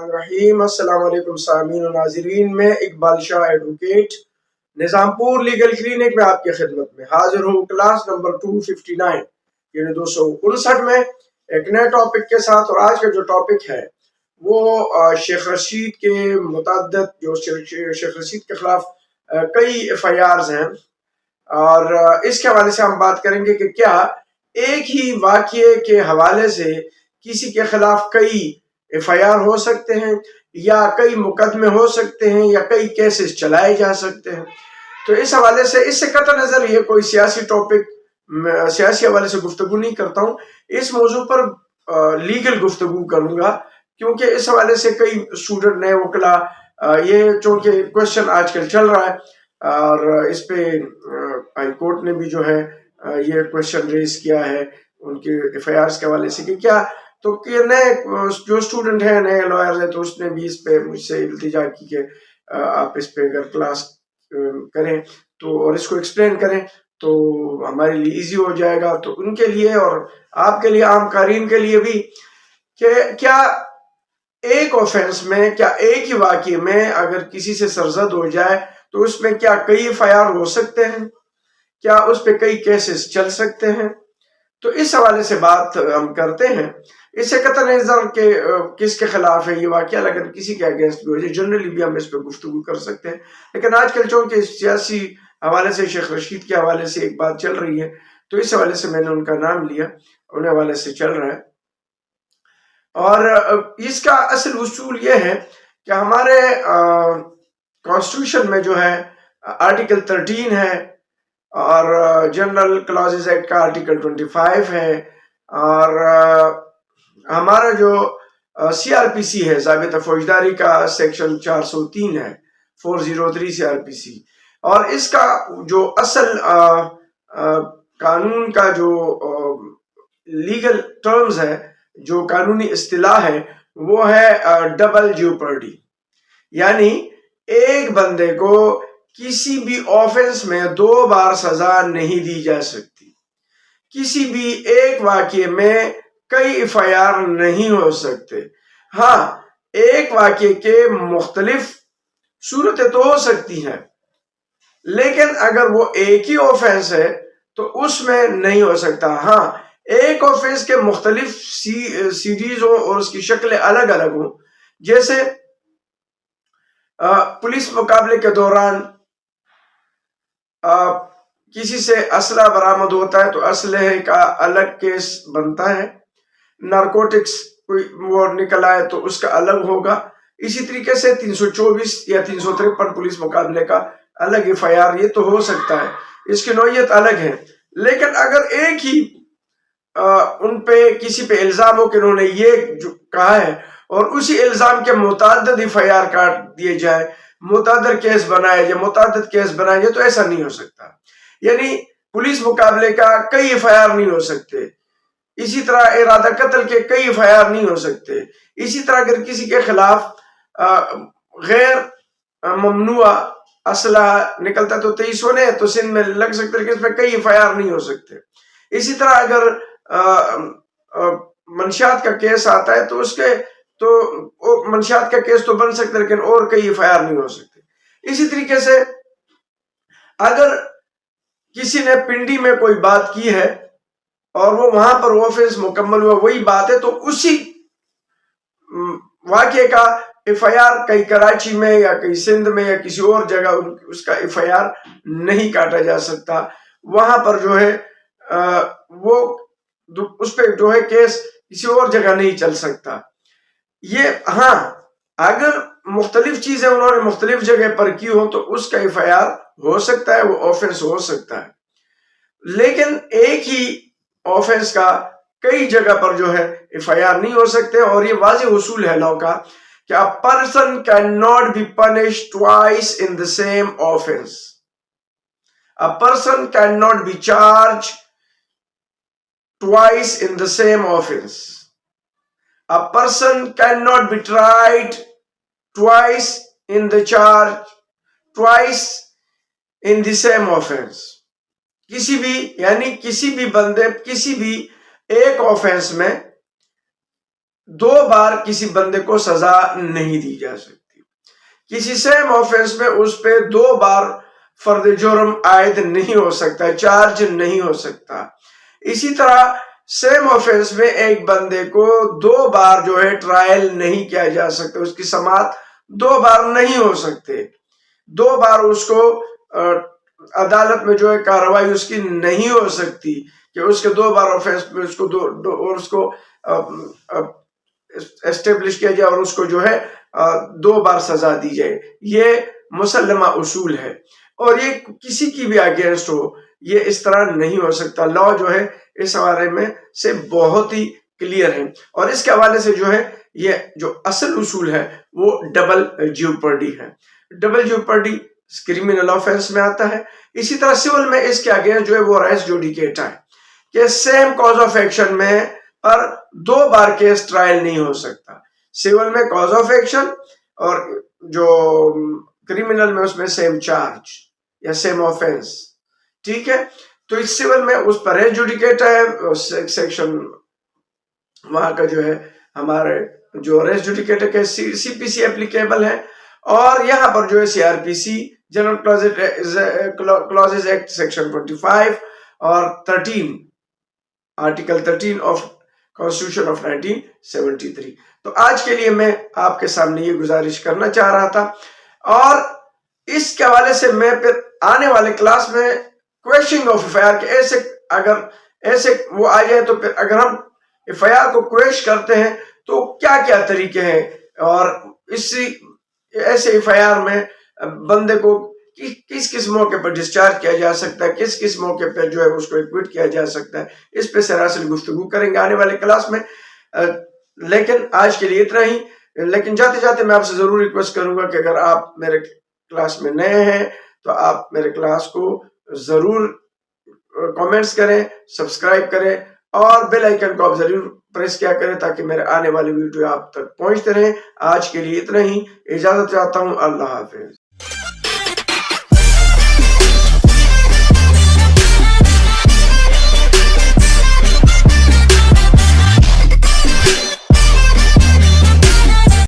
الرحیم السلام علیکم سامعین و ناظرین، میں اقبال شاہ ایڈوکیٹ نظام پور لیگل کلینک میں آپ کی خدمت میں حاضر ہوں کلاس نمبر 259 یعنی 259 میں ایک نئے ٹاپک کے ساتھ۔ اور آج کا جو ٹاپک ہے وہ شیخ رشید کے متعدد جو شیخ رشید کے خلاف کئی ایف آئی آرز ہیں، اور اس کے حوالے سے ہم بات کریں گے کہ کیا ایک ہی واقعے کے حوالے سے کسی کے خلاف کئی ایف آئی آر ہو سکتے ہیں، یا کئی مقدمے ہو سکتے ہیں، یا کئی کیسز چلائے جا سکتے ہیں۔ تو اس حوالے سے، اس سے قطع نظر یہ کوئی سیاسی ٹاپک، سیاسی حوالے سے گفتگو نہیں کرتا ہوں، اس موضوع پر لیگل گفتگو کروں گا، کیونکہ اس حوالے سے کئی اسٹوڈنٹ نئے وکلا یہ چونکہ کوشچن آج کل چل رہا ہے، اور اس پہ ہائی کورٹ نے بھی جو ہے یہ کوشچن ریز کیا ہے ان کے ایف آئی آرز کے حوالے سے کہ کیا، تو کہ نئے جو اسٹوڈنٹ ہیں، نئے لائرز ہیں، تو اس نے بھی اس پہ مجھ سے التجا کی کہ آپ اس پہ اگر کلاس کریں تو اور اس کو ایکسپلین کریں تو ہمارے لیے ایزی ہو جائے گا، تو ان کے لیے اور آپ کے لیے، عام قارئین کے لیے بھی، کہ کیا ایک آفینس میں، کیا ایک ہی واقعے میں اگر کسی سے سرزد ہو جائے تو اس میں کیا کئی ایف آئی آر ہو سکتے ہیں، کیا اس پہ کئی کیسز چل سکتے ہیں؟ تو اس حوالے سے بات ہم کرتے ہیں۔ اس سے قطع نظر کہ کس کے خلاف ہے یہ واقعہ، اگر کسی کے اگینسٹ بھی ہو جائے، جنرلی بھی ہم اس پہ گفتگو کر سکتے ہیں، لیکن آج کل چونکہ سیاسی حوالے سے شیخ رشید کے حوالے سے ایک بات چل رہی ہے، تو اس حوالے سے میں نے ان کا نام لیا، ان حوالے سے چل رہا ہے۔ اور اس کا اصل اصول یہ ہے کہ ہمارے کانسٹیٹیوشن میں جو ہے آرٹیکل 13 ہے، اور جنرل کلازز ایکٹ کا آرٹیکل 25 ہے، اور ہمارا جو سی آر پی سی ہے، ضابطہ فوجداری کا سیکشن 403 ہے، 403 سی آر پی سی، اور اس کا جو اصل قانون کا جو لیگل ٹرمز ہے، جو قانونی اصطلاح ہے، وہ ہے ڈبل جیوپرڈی، یعنی ایک بندے کو کسی بھی آفنس میں 2 بار سزا نہیں دی جا سکتی، کسی بھی ایک واقعے میں کئی ایف آئی آر نہیں ہو سکتے۔ ہاں، ایک واقعے کے مختلف صورتیں تو ہو سکتی ہیں، لیکن اگر وہ ایک ہی آفنس ہے تو اس میں نہیں ہو سکتا۔ ہاں، ایک آفنس کے مختلف سیریز ہوں اور اس کی شکلیں الگ الگ ہوں، جیسے پولیس مقابلے کے دوران کسی سے اسلحہ برآمد ہوتا ہے تو اسلحے کا الگ کیس بنتا ہے، نارکوٹکس کوئی وہ نکل آئے تو اس کا الگ ہوگا۔ اسی طریقے سے 324 یا 353 پولیس مقابلے کا الگ ایف آئی آر، یہ تو ہو سکتا ہے، اس کی نوعیت الگ ہے۔ لیکن اگر ایک ہی ان پہ کسی پہ الزام ہو کہ انہوں نے یہ جو کہا ہے، اور اسی الزام کے متعدد ایف آئی آر کاٹ دیے جائے، متعدد کیس بنائے جائے، تو ایسا نہیں ہو سکتا۔ یعنی پولیس مقابلے کا کئی ایف آئی آر نہیں ہو سکتے، اسی طرح ارادہ قتل کے کئی ایف آئی آر نہیں ہو سکتے، اسی طرح اگر کسی کے خلاف غیر ممنوع اسلحہ نکلتا تو 23 ہونے تو سندھ میں لگ سکتے، لیکن اس میں کئی ایف آئی آر نہیں ہو سکتے۔ اسی طرح اگر منشیات کا کیس آتا ہے تو اس کے تو منشیات کا کیس تو بن سکتا ہے، لیکن اور کئی ایف آئی آر نہیں ہو سکتے۔ اسی طریقے سے اگر کسی نے پنڈی میں کوئی بات کی ہے اور وہ وہاں پر آفنس مکمل ہوا، وہی بات ہے، تو اسی واقعے کا ایف آئی آر کئی کراچی میں یا کئی سندھ میں یا کسی اور جگہ اس کا ایف آئی آر نہیں کاٹا جا سکتا، وہاں پر جو ہے وہ اس پہ جو ہے کیس کسی اور جگہ نہیں چل سکتا۔ یہ ہاں، اگر مختلف چیزیں انہوں نے مختلف جگہ پر کی ہوں تو اس کا ایف آئی آر ہو سکتا ہے، وہ آفنس ہو سکتا ہے، لیکن ایک ہی آفنس کا کئی جگہ پر جو ہے ایف آئی آر نہیں ہو سکتے۔ اور یہ واضح اصول ہے لاء کا کہ a person cannot be punished twice in the same offense. A person cannot be charged twice in the same offense. A person cannot be tried twice in the charge, twice in the same offense. کسی بھی، یعنی کسی بھی بندے کسی بھی ایک orphans میں 2 بار کسی بندے کو سزا نہیں دی جا سکتی. کسی سیم آفینس میں اس پہ 2 بار فرد جرم عائد نہیں ہو سکتا، چارج نہیں ہو سکتا. اسی طرح سیم آفینس میں ایک بندے کو 2 بار جو ہے ٹرائل نہیں کیا جا سکتا، اس کی سماعت 2 بار نہیں ہو سکتے. 2 بار اس کو عدالت میں جو ہے کارروائی اس کی نہیں ہو سکتی کہ اس کے 2 بار آفینس میں اس کو اسٹیبلش کیا جائے اور اس کو جو ہے 2 بار سزا دی جائے. یہ مسلمہ اصول ہے اور یہ کسی کی بھی اگینسٹ ہو، یہ اس طرح نہیں ہو سکتا. لا جو ہے اس حوالے میں سے بہت ہی کلیئر ہے اور اس کے حوالے سے جو ہے یہ جو اصل اصول ہے وہ ڈبل جیوپرڈی ہے. ڈبل جیوپرڈی کرمینل آفینس میں آتا ہے. اسی طرح سول میں اس کے اگینسٹ جو ہے وہ ریس جوڈیکیٹا ہے کہ سیم کاز آف ایکشن میں پر 2 بار کیس ٹرائل نہیں ہو سکتا. سول میں کاز آف ایکشن اور جو کرمینل میں اس میں سیم چارج یا سیم آفینس. ٹھیک ہے، تو اس سول میں اس پر ریس جوڈیکیٹا ہے، سیکشن وہاں کا جو ہے ہمارے جو ریس جوڈیکیٹا کے سی پی سی اپلیکیبل ہے اور یہاں پر جو ہے سی آر پی سی جنرل کلازز ایکٹ سیکشن 25 اور 13 آرٹیکل 13 آف کانسٹیٹیوشن آف 1973. تو آج کے لیے میں آپ کے سامنے یہ گزارش کرنا چاہ رہا تھا اور اس کے حوالے سے میں پھر آنے والے کلاس میں کویشننگ آف ایف آئی آر کے اگر ایسے وہ آ جائے تو پھر اگر ہم ایف آئی آر کو کویش کرتے ہیں تو کیا کیا طریقے ہیں اور ایسے ایف آئی آر میں بندے کو کس موقع پر ڈسچارج کیا جا سکتا ہے، کس موقع پر جو ہے اس کو ایکوٹ کیا جا سکتا ہے. اس پہ سراسر گفتگو کریں گے آنے والے کلاس میں. لیکن آج کے لیے اتنا ہی. لیکن جاتے جاتے میں آپ سے ضرور ریکویسٹ کروں گا کہ اگر آپ میرے کلاس میں نئے ہیں تو آپ میرے کلاس کو ضرور کامنٹس کریں، سبسکرائب کریں اور بیل آئیکن کو آپ ضرور پریس کیا کریں تاکہ میرے آنے والی ویڈیو آپ تک پہنچتے رہیں. آج کے لیے اتنا ہی، اجازت چاہتا ہوں. اللہ حافظ.